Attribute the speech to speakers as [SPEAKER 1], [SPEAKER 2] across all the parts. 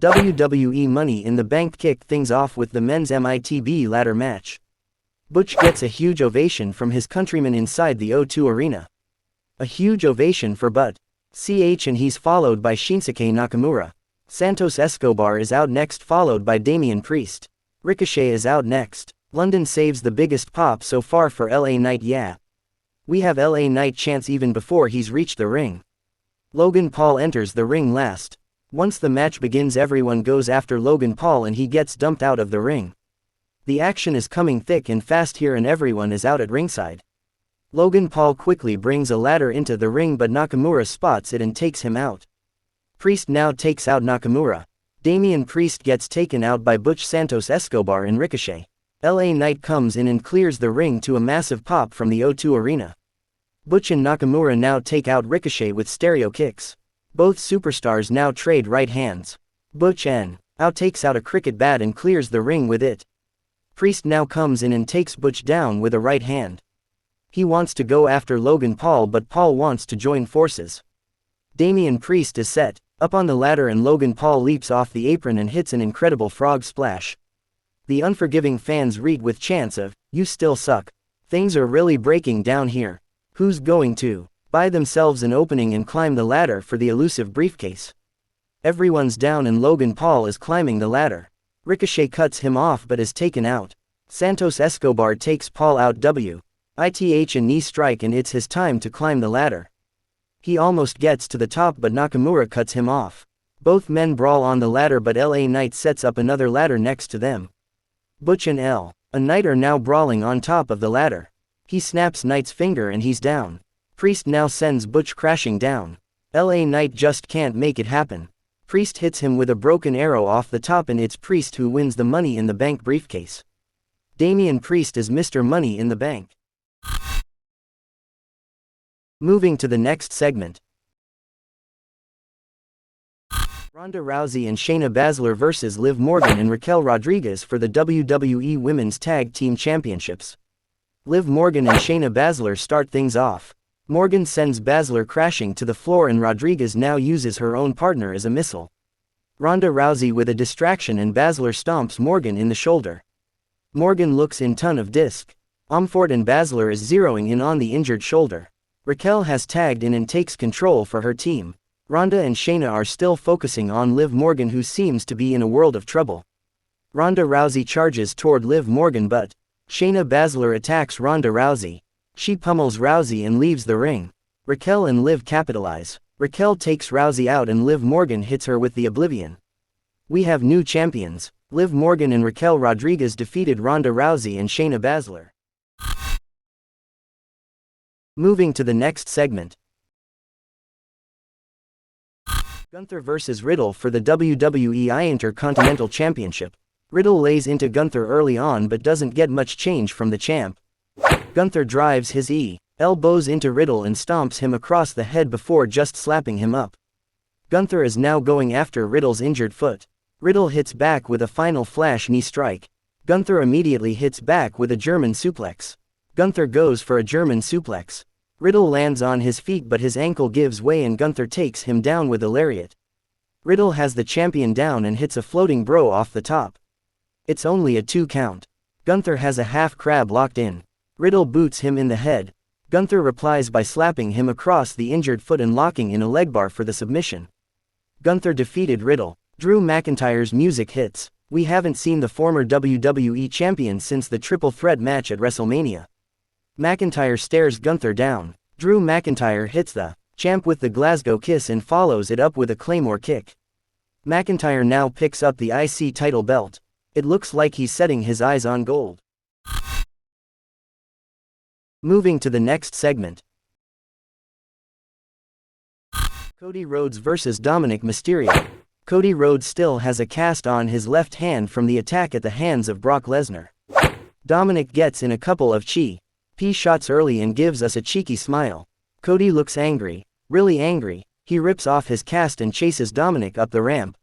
[SPEAKER 1] WWE Money in the Bank kicked things off with the men's MITB ladder match. Butch gets a huge ovation from his countrymen inside the O2 arena. A huge ovation for Butch, and he's followed by Shinsuke Nakamura. Santos Escobar is out next, followed by Damian Priest. Ricochet is out next. London saves the biggest pop so far for LA Knight. Yeah, we have LA Knight chance even before he's reached the ring. Logan Paul enters the ring last. Once the match begins, everyone goes after Logan Paul and he gets dumped out of the ring. The action is coming thick and fast here and everyone is out at ringside. Logan Paul quickly brings a ladder into the ring, but Nakamura spots it and takes him out. Priest now takes out Nakamura. Damian Priest gets taken out by Butch, Santos Escobar and Ricochet. LA Knight comes in and clears the ring to a massive pop from the O2 arena. Butch and Nakamura now take out Ricochet with stereo kicks. Both superstars now trade right hands. Butch out takes out a cricket bat and clears the ring with it. Priest now comes in and takes Butch down with a right hand. He wants to go after Logan Paul, but Paul wants to join forces. Damian Priest is set up on the ladder and Logan Paul leaps off the apron and hits an incredible frog splash. The unforgiving fans read with chants of, "You still suck." Things are really breaking down here. Who's going to buy themselves an opening and climb the ladder for the elusive briefcase? Everyone's down and Logan Paul is climbing the ladder. Ricochet cuts him off but is taken out. Santos Escobar takes Paul out with a knee strike and it's his time to climb the ladder. He almost gets to the top but Nakamura cuts him off. Both men brawl on the ladder but LA Knight sets up another ladder next to them. Butch and LA Knight are now brawling on top of the ladder. He snaps Knight's finger and he's down. Priest now sends Butch crashing down. LA Knight just can't make it happen. Priest hits him with a broken arrow off the top and it's Priest who wins the Money in the Bank briefcase. Damian Priest is Mr. Money in the Bank. Moving to the next segment. Ronda Rousey and Shayna Baszler vs. Liv Morgan and Raquel Rodriguez for the WWE Women's Tag Team Championships. Liv Morgan and Shayna Baszler start things off. Morgan sends Baszler crashing to the floor and Rodriguez now uses her own partner as a missile. Ronda Rousey with a distraction and Baszler stomps Morgan in the shoulder. Morgan looks in ton of disc. Omfort and Baszler is zeroing in on the injured shoulder. Raquel has tagged in and takes control for her team. Ronda and Shayna are still focusing on Liv Morgan, who seems to be in a world of trouble. Ronda Rousey charges toward Liv Morgan but Shayna Baszler attacks Ronda Rousey. She pummels Rousey and leaves the ring. Raquel and Liv capitalize. Raquel takes Rousey out and Liv Morgan hits her with the Oblivion. We have new champions. Liv Morgan and Raquel Rodriguez defeated Ronda Rousey and Shayna Baszler. Moving to the next segment. Gunther vs. Riddle for the WWE Intercontinental Championship. Riddle lays into Gunther early on but doesn't get much change from the champ. Gunther drives his elbows into Riddle and stomps him across the head before just slapping him up. Gunther is now going after Riddle's injured foot. Riddle hits back with a final flash knee strike. Gunther immediately hits back with a German suplex. Gunther goes for a German suplex. Riddle lands on his feet but his ankle gives way and Gunther takes him down with a lariat. Riddle has the champion down and hits a floating bro off the top. It's only a 2 count. Gunther has a half crab locked in. Riddle boots him in the head. Gunther replies by slapping him across the injured foot and locking in a leg bar for the submission. Gunther defeated Riddle. Drew McIntyre's music hits. We haven't seen the former WWE champion since the triple threat match at WrestleMania. McIntyre stares Gunther down. Drew McIntyre hits the champ with the Glasgow Kiss and follows it up with a Claymore kick. McIntyre now picks up the IC title belt. It looks like he's setting his eyes on gold. Moving to the next segment. Cody Rhodes vs. Dominik Mysterio. Cody Rhodes still has a cast on his left hand from the attack at the hands of Brock Lesnar. Dominik gets in a couple of P shots early and gives us a cheeky smile. Cody looks angry, really angry. He rips off his cast and chases Dominik up the ramp.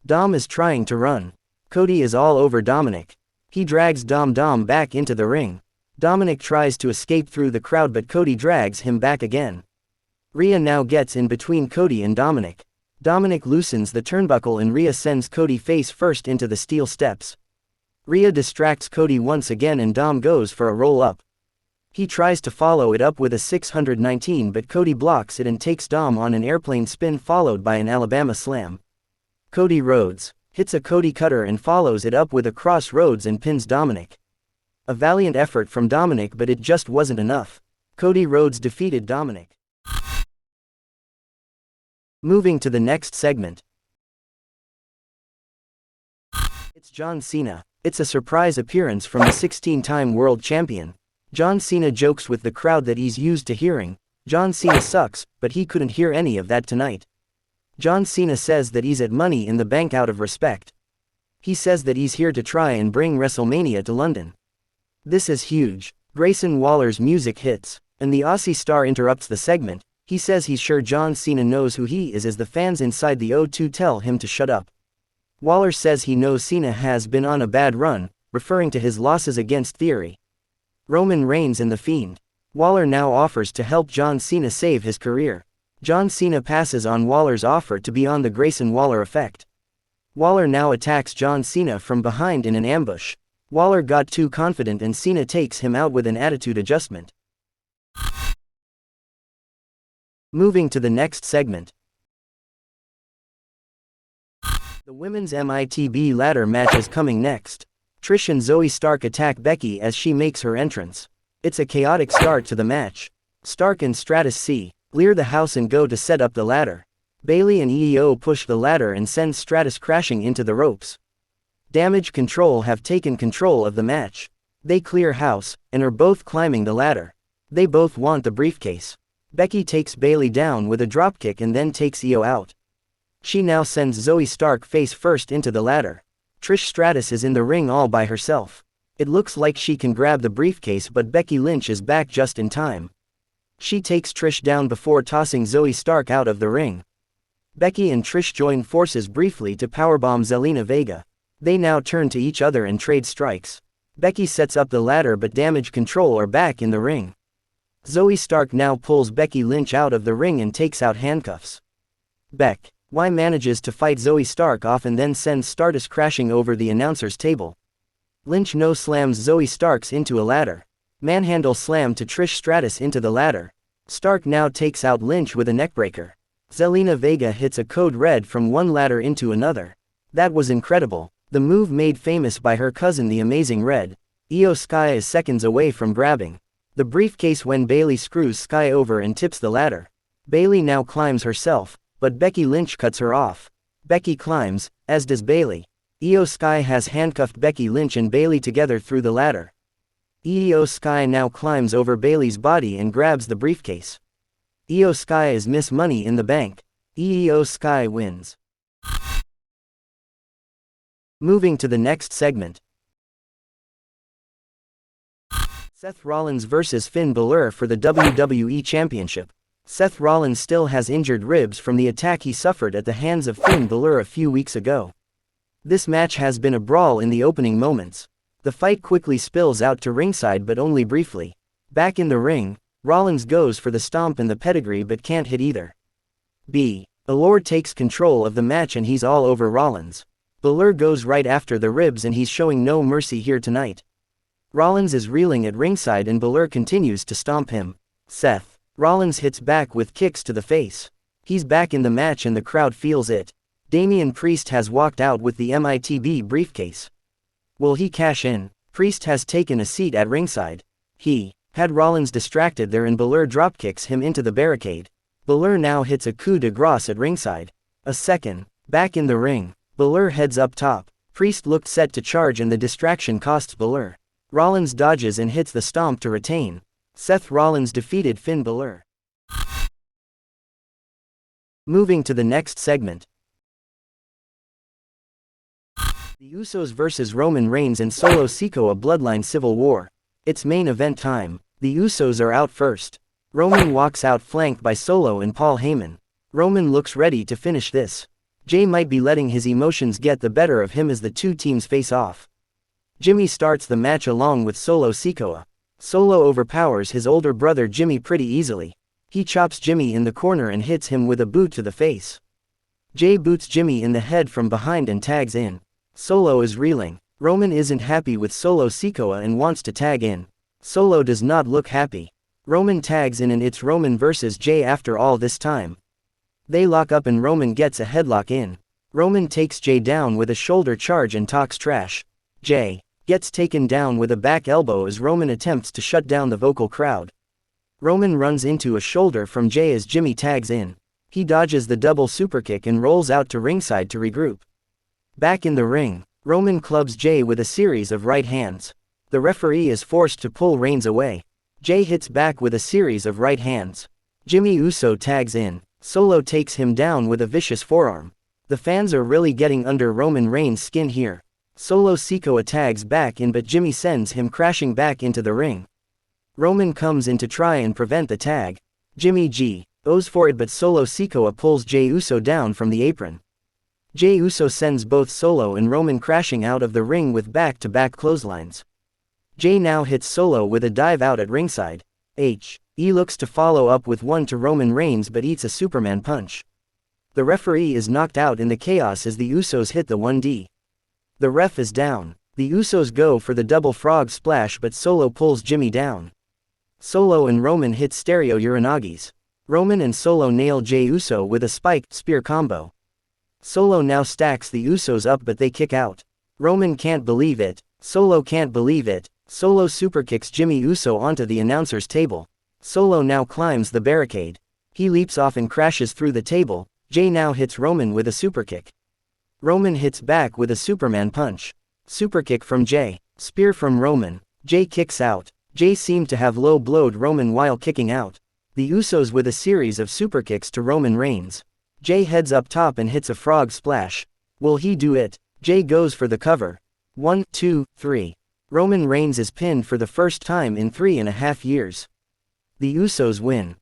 [SPEAKER 1] Dom is trying to run. Cody is all over Dominik. He drags Dom back into the ring. Dominik tries to escape through the crowd but Cody drags him back again. Rhea now gets in between Cody and Dominik. Dominik loosens the turnbuckle and Rhea sends Cody face first into the steel steps. Rhea distracts Cody once again and Dom goes for a roll-up. He tries to follow it up with a 619 but Cody blocks it and takes Dom on an airplane spin followed by an Alabama slam. Cody Rhodes hits a Cody cutter and follows it up with a cross Rhodes and pins Dominik. A valiant effort from Dominik but it just wasn't enough. Cody Rhodes defeated Dominik. Moving to the next segment. It's John Cena. It's a surprise appearance from the 16-time world champion. John Cena jokes with the crowd that he's used to hearing, "John Cena sucks," but he couldn't hear any of that tonight. John Cena says that he's at Money in the Bank out of respect. He says that he's here to try and bring WrestleMania to London. This is huge. Grayson Waller's music hits, and the Aussie star interrupts the segment. He says he's sure John Cena knows who he is as the fans inside the O2 tell him to shut up. Waller says he knows Cena has been on a bad run, referring to his losses against Theory, Roman Reigns and The Fiend. Waller now offers to help John Cena save his career. John Cena passes on Waller's offer to be on the Grayson Waller effect. Waller now attacks John Cena from behind in an ambush. Waller got too confident and Cena takes him out with an attitude adjustment. Moving to the next segment. The women's MITB ladder match is coming next. Trish and Zoe Stark attack Becky as she makes her entrance. It's a chaotic start to the match. Stark and Stratus clear the house and go to set up the ladder. Bayley and EO push the ladder and send Stratus crashing into the ropes. Damage Control have taken control of the match. They clear house, and are both climbing the ladder. They both want the briefcase. Becky takes Bayley down with a dropkick and then takes EO out. She now sends Zoe Stark face first into the ladder. Trish Stratus is in the ring all by herself. It looks like she can grab the briefcase but Becky Lynch is back just in time. She takes Trish down before tossing Zoe Stark out of the ring. Becky and Trish join forces briefly to powerbomb Zelina Vega. They now turn to each other and trade strikes. Becky sets up the ladder but Damage Control are back in the ring. Zoe Stark now pulls Becky Lynch out of the ring and takes out handcuffs. Becky manages to fight Zoe Stark off and then sends Stardust crashing over the announcer's table. Lynch no slams Zoe Starks into a ladder. Manhandle slam to Trish Stratus into the ladder. Stark now takes out Lynch with a neckbreaker. Zelina Vega hits a code red from one ladder into another. That was incredible. The move made famous by her cousin the Amazing Red. Io Sky is seconds away from grabbing the briefcase when Bayley screws Sky over and tips the ladder. Bayley now climbs herself, but Becky Lynch cuts her off. Becky climbs, as does Bayley. Io Sky has handcuffed Becky Lynch and Bayley together through the ladder. Io Sky now climbs over Bayley's body and grabs the briefcase. Io Sky is Miss Money in the Bank. Io Sky wins. Moving to the next segment. Seth Rollins vs Finn Balor for the WWE Championship. Seth Rollins still has injured ribs from the attack he suffered at the hands of Finn Balor a few weeks ago. This match has been a brawl in the opening moments. The fight quickly spills out to ringside but only briefly. Back in the ring, Rollins goes for the stomp and the pedigree but can't hit either. Balor takes control of the match and he's all over Rollins. Balor goes right after the ribs and he's showing no mercy here tonight. Rollins is reeling at ringside and Balor continues to stomp him. Seth Rollins hits back with kicks to the face. He's back in the match and the crowd feels it. Damian Priest has walked out with the MITB briefcase. Will he cash in? Priest has taken a seat at ringside. He had Rollins distracted there and Balor dropkicks him into the barricade. Balor now hits a coup de grace at ringside. A second. Back in the ring. Balor heads up top. Priest looked set to charge and the distraction costs Balor. Rollins dodges and hits the stomp to retain. Seth Rollins defeated Finn Balor. Moving to the next segment. The Usos vs Roman Reigns and Solo Sikoa Bloodline Civil War. It's main event time. The Usos are out first. Roman walks out flanked by Solo and Paul Heyman. Roman looks ready to finish this. Jay might be letting his emotions get the better of him as the two teams face off. Jimmy starts the match along with Solo Sikoa. Solo overpowers his older brother Jimmy pretty easily. He chops Jimmy in the corner and hits him with a boot to the face. Jay boots Jimmy in the head from behind and tags in. Solo is reeling. Roman isn't happy with Solo Sikoa and wants to tag in. Solo does not look happy. Roman tags in and it's Roman versus Jay after all this time. They lock up and Roman gets a headlock in. Roman takes Jay down with a shoulder charge and talks trash. Jay gets taken down with a back elbow as Roman attempts to shut down the vocal crowd. Roman runs into a shoulder from Jay as Jimmy tags in. He dodges the double superkick and rolls out to ringside to regroup. Back in the ring, Roman clubs Jay with a series of right hands. The referee is forced to pull Reigns away. Jay hits back with a series of right hands. Jimmy Uso tags in. Solo takes him down with a vicious forearm. The fans are really getting under Roman Reigns' skin here. Solo Sikoa tags back in but Jimmy sends him crashing back into the ring. Roman comes in to try and prevent the tag. Jimmy G goes for it but Solo Sikoa pulls Jey Uso down from the apron. Jey Uso sends both Solo and Roman crashing out of the ring with back-to-back clotheslines. Jay now hits Solo with a dive out at ringside. He looks to follow up with one to Roman Reigns but eats a Superman punch. The referee is knocked out in the chaos as the Usos hit the 1D. The ref is down. The Usos go for the double frog splash but Solo pulls Jimmy down. Solo and Roman hit stereo Uranagis. Roman and Solo nail Jey Uso with a spiked spear combo. Solo now stacks the Usos up but they kick out. Roman can't believe it. Solo can't believe it. Solo superkicks Jimmy Uso onto the announcer's table. Solo now climbs the barricade. He leaps off and crashes through the table. Jay now hits Roman with a superkick. Roman hits back with a Superman punch. Superkick from Jay. Spear from Roman. Jay kicks out. Jay seemed to have low-blowed Roman while kicking out. The Usos with a series of superkicks to Roman Reigns. Jay heads up top and hits a frog splash. Will he do it? Jay goes for the cover. 1, 2, 3. Roman Reigns is pinned for the first time in 3.5 years. The Usos win.